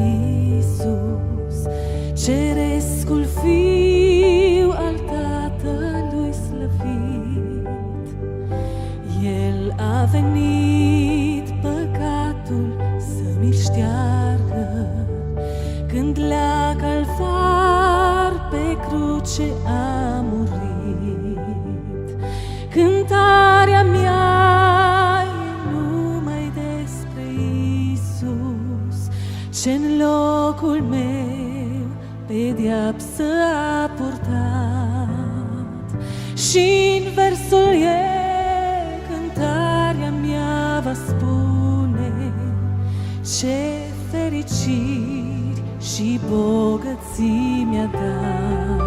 Iisus, cerescul Fiu al Tatălui slăvit. El a venit păcatul să mi-l șteargă, când la calvar pe cruce a murit. Cântarea mea e numai despre Iisus, ce-n locul meu pedeapsă a purtat. Și-n versul ei cântarea mea va spune ce fericiri și bogății mi-a dat.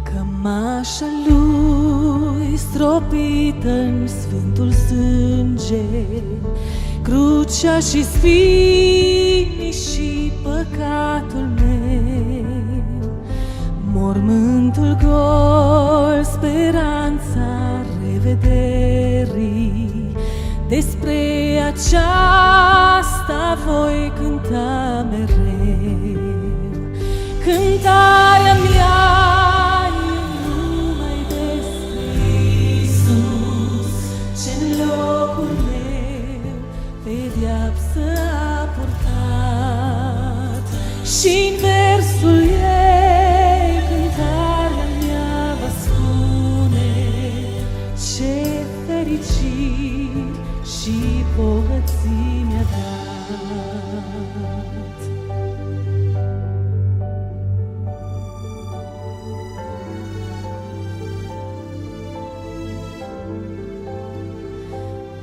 Cămașa lui stropită-n sfântul sânge, crucea și spinii și păcatul meu, mormântul gol, speranța revederii. Despre aceasta voi cânta mereu. Cântarea mea e numai despre Iisus, ce-n locul meu pedeapsă a purtat. Și-n versul ei cântarea mea va spune ce fericiri și bogății mi-a dat.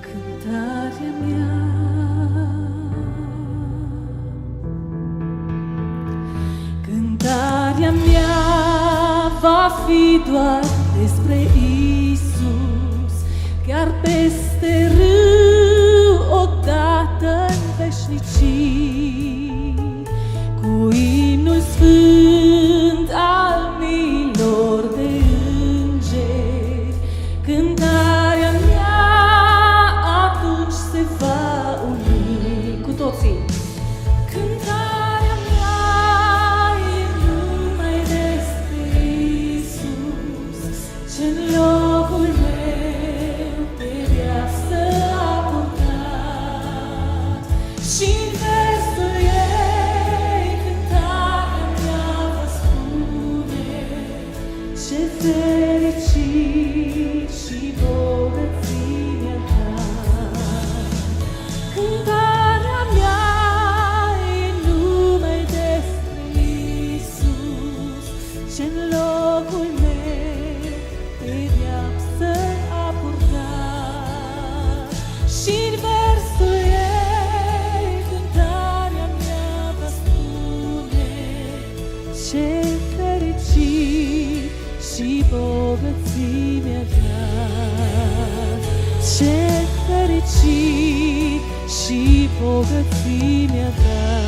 Cântarea mea, cântarea mea va fi doar despre Iisus, chiar peste râu odată-n veșnicii, cu imnul sfânt al miilor de îngeri. Cântarea mea atunci se va uni cu toții. Cântarea mea e numai despre Iisus, ce-n locul meu pedeapsă a purtat. Și-n versul ei cântarea mea va spune ce fericiri și bogății mi-a dat. Cântarea mea e numai despre Iisus, ce-n locul meu pedeapsă a purtat. Și-n versul ei cântarea mea va spune ce fericiri și bogății mi-a dat. Ce fericiri și bogății mi-a dat.